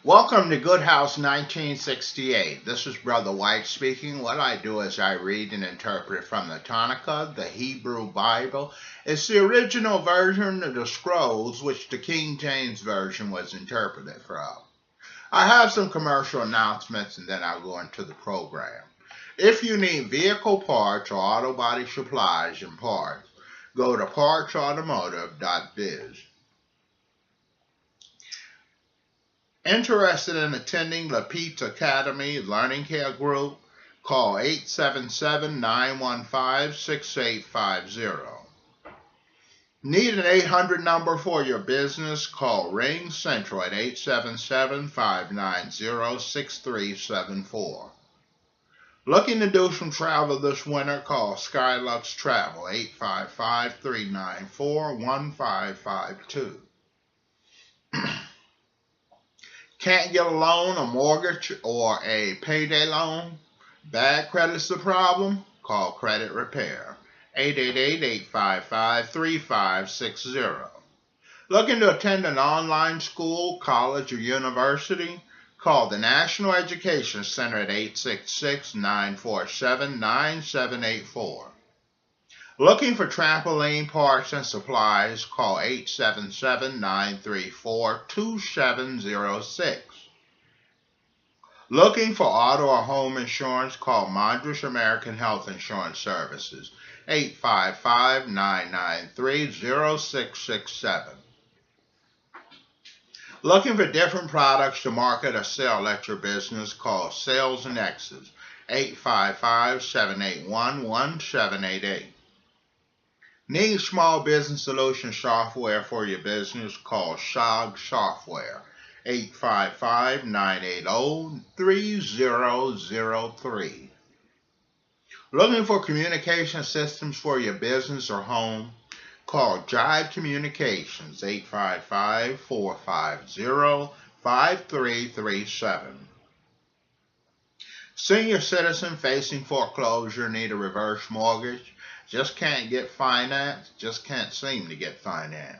Welcome to Good House 1968. This is Brother White speaking. What I do is I read and interpret from the Tanakh, the Hebrew Bible. It's the original version of the scrolls which the King James Version was interpreted from. I have some commercial announcements and then I'll go into the program. If you need vehicle parts or auto body supplies and parts, go to partsautomotive.biz. Interested in attending the Pete's Academy Learning Care Group? Call 877-915-6850. Need an 800 number for your business? Call Ring Central at 877-590-6374. Looking to do some travel this winter? Call Skylux Travel 855-394-1552. Can't get a loan, a mortgage, or a payday loan? Bad credit's the problem? Call Credit Repair. 888-855-3560. Looking to attend an online school, college, or university? Call the National Education Center at 866-947-9784. Looking for trampoline parts and supplies? Call 877-934-2706. Looking for auto or home insurance? Call Madras American Health Insurance Services, 855-993-0667. Looking for different products to market or sell at your business? Call Sales Nexus, 855-781-1788. Need small business solution software for your business? Call SHOG Software, 855-980-3003. Looking for communication systems for your business or home? Call Jive Communications, 855-450-5337. Senior citizen facing foreclosure, need a reverse mortgage? Just can't get finance? Just can't seem to get finance?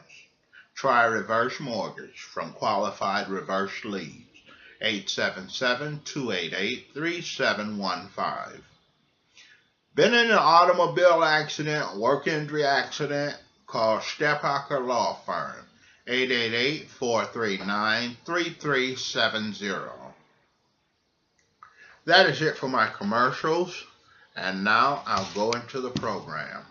Try reverse mortgage from Qualified Reverse Leads, 877-288-3715. Been in an automobile accident, work injury accident? Call Stephaker Law Firm, 888-439-3370. That is it for my commercials, and now I'll go into the program.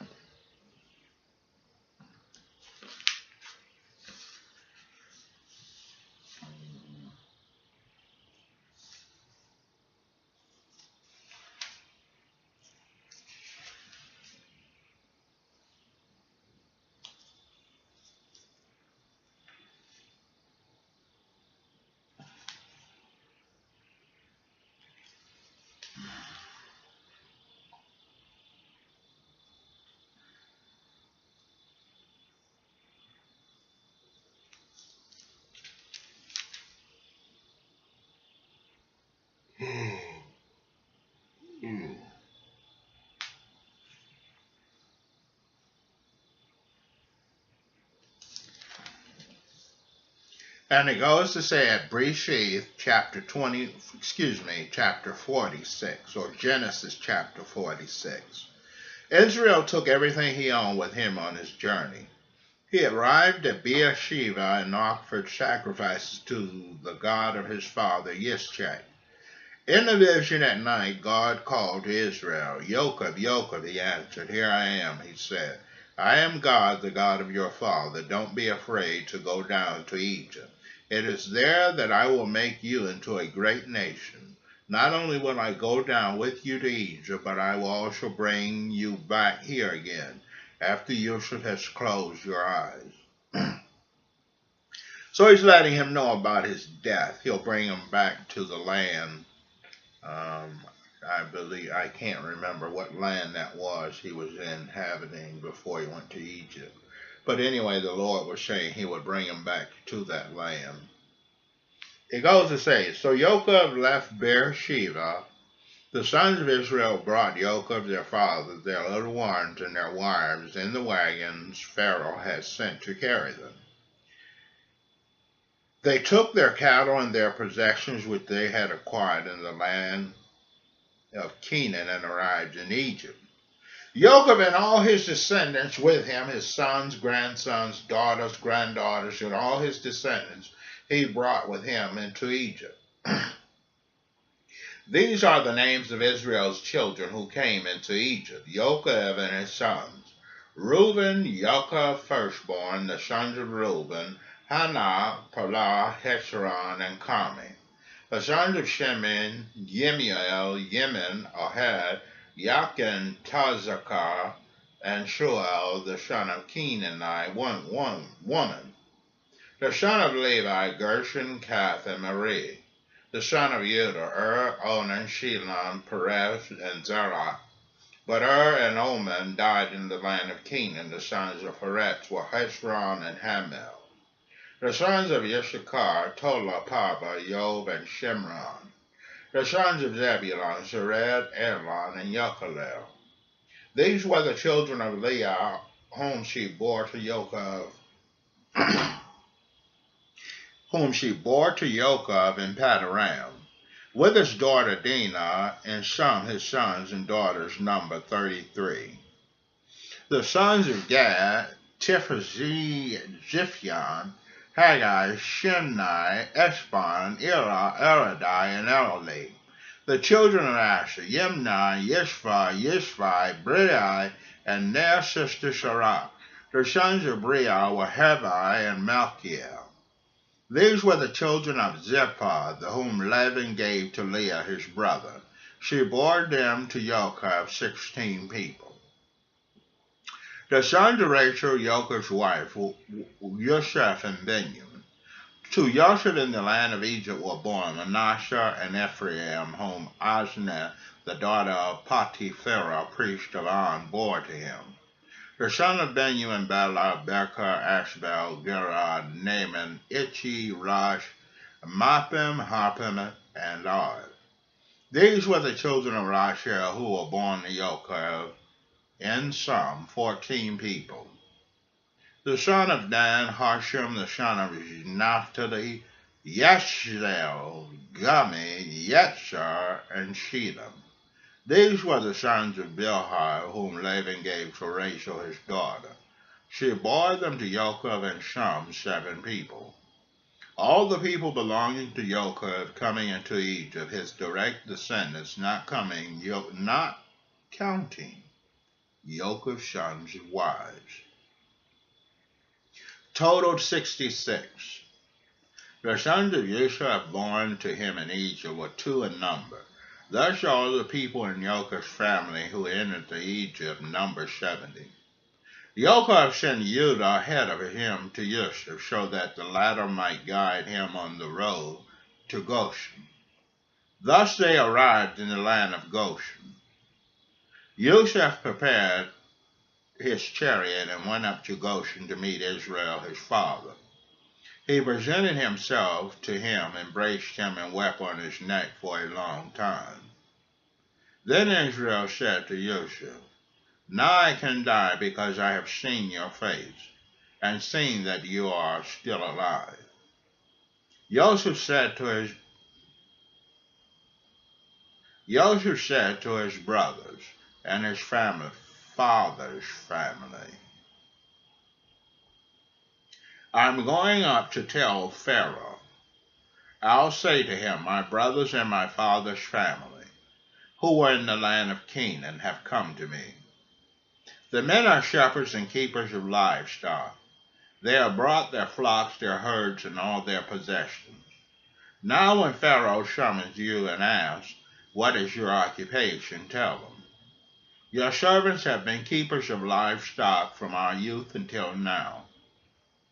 And it goes to say at Bereshith, chapter 46, or Genesis chapter 46. Israel took everything he owned with him on his journey. He arrived at Beersheba and offered sacrifices to the God of his father Yishchak. In the vision at night, God called to Israel. Yosef, Yosef, he answered. Here I am, he said. I am God, the God of your father. Don't be afraid to go down to Egypt. It is there that I will make you into a great nation. Not only will I go down with you to Egypt, but I will also bring you back here again, after Yosef has closed your eyes. So he's letting him know about his death. He'll bring him back to the land. I can't remember what land that was he was inhabiting before he went to Egypt. But anyway, the Lord was saying he would bring him back to that land. It goes to say, so Yosef left Beersheba. The sons of Israel brought Yosef, their father, their little ones, and their wives in the wagons Pharaoh had sent to carry them. They took their cattle and their possessions which they had acquired in the land of Canaan and arrived in Egypt. Jacob and all his descendants with him, his sons, grandsons, daughters, granddaughters, and all his descendants, he brought with him into Egypt. These are the names of Israel's children who came into Egypt, Jacob and his sons. Reuben, Jacob firstborn, the sons of Reuben, Hanah, Palah, Hezron, and Carmi. The sons of Shimon, Yemuel, Yemen, Ohad, Yakin, Tazakar, and Shuel, the son of Kenani, one woman. The son of Levi, Gershon, Kath, and Merari. The son of Judah, Onan, Shelon, Perez, and Zerah. But and Oman died in the land of Canaan. The sons of Peretz were Hezron and Hamel. The sons of Issachar, Tola, Paba, Yob, and Shimron. The sons of Zebulun, Sered, Elon, and Yochalel. These were the children of Leah, whom she bore to Jacob, in Padan, with his daughter Dinah, and his sons and daughters number 33. The sons of Gad, Ziphion, Haggai, Shimni, Eshban, Ira, Eradai, and Elali. The children of Asher, Yimni, Yishvi, Bri, and their sister Sarah. The sons of Bri were Hevi and Malchiel. These were the children of Zilpah, whom Laban gave to Leah his brother. She bore them to Jacob 16 people. The sons of Rachel, Jacob's wife, Yosef and Benjamin. To Yosef in the land of Egypt were born Manasseh and Ephraim, whom Asnah, the daughter of Potipharah, priest of On, bore to him. The son of Benjamin, Bela, Becher, Ashbel, Gerard, Naaman, Ichi, Rosh, Mappim, Harpim, and Lod. These were the children of Rachel who were born to Jacob, in sum 14 people. The son of Dan, Hashem, the son of Naphtali, Yeshel, Gami, Yetzar, and Shedem. These were the sons of Bilhah, whom Laban gave to Rachel his daughter. She bore them to Jacob and Shem 7 people. All the people belonging to Jacob coming into Egypt, his direct descendants, not counting Jacob's sons' wives, totaled 66. The sons of Yosef born to him in Egypt were 2 in number. Thus all the people in Jacob's family who entered to Egypt number 70. Jacob sent Judah ahead of him to Yosef, so that the latter might guide him on the road to Goshen. Thus they arrived in the land of Goshen. Yosef prepared his chariot and went up to Goshen to meet Israel his father. He presented himself to him, embraced him, and wept on his neck for a long time. Then Israel said to Yosef, "Now I can die, because I have seen your face, and seen that you are still alive." Yosef said to his brothers and his father's family, "I'm going up to tell Pharaoh. I'll say to him, my brothers and my father's family, who were in the land of Canaan, have come to me. The men are shepherds and keepers of livestock. They have brought their flocks, their herds, and all their possessions. Now when Pharaoh summons you and asks, 'What is your occupation?' tell them, 'Your servants have been keepers of livestock from our youth until now,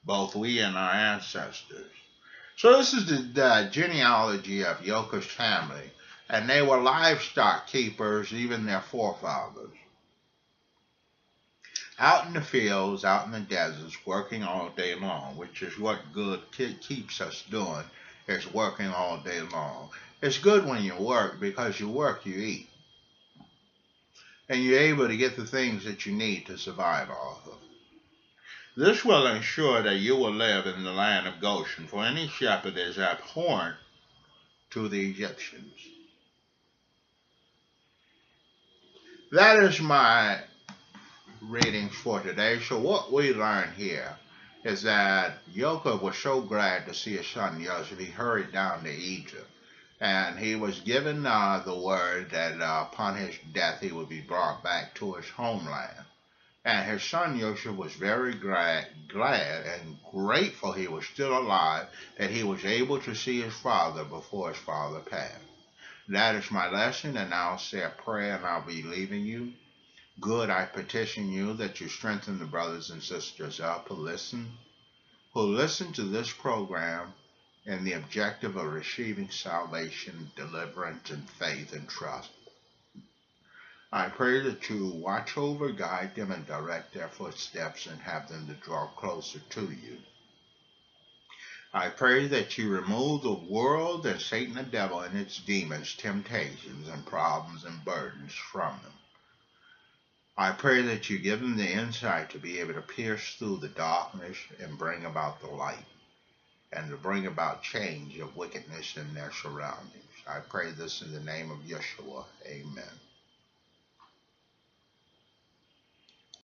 both we and our ancestors.'" So this is the genealogy of Jacob's family, and they were livestock keepers, even their forefathers. Out in the fields, out in the deserts, working all day long, which is what good keeps us doing, is working all day long. It's good when you work, because you work, you eat. And you're able to get the things that you need to survive off of. This will ensure that you will live in the land of Goshen, for any shepherd is abhorrent to the Egyptians. That is my readings for today. So what we learn here is that Yosef was so glad to see his son Yosef, he hurried down to Egypt. And he was given the word that upon his death he would be brought back to his homeland. And his son Yosef was very glad and grateful he was still alive, that he was able to see his father before his father passed. That is my lesson, and now I'll say a prayer and I'll be leaving you. Good, I petition you that you strengthen the brothers and sisters up who listen to this program in the objective of receiving salvation, deliverance, and faith and trust. I pray that you watch over, guide them, and direct their footsteps and have them to draw closer to you. I pray that you remove the world and Satan the devil and its demons, temptations, and problems and burdens from them. I pray that you give them the insight to be able to pierce through the darkness and bring about the light, and to bring about change of wickedness in their surroundings. I pray this in the name of Yeshua. Amen.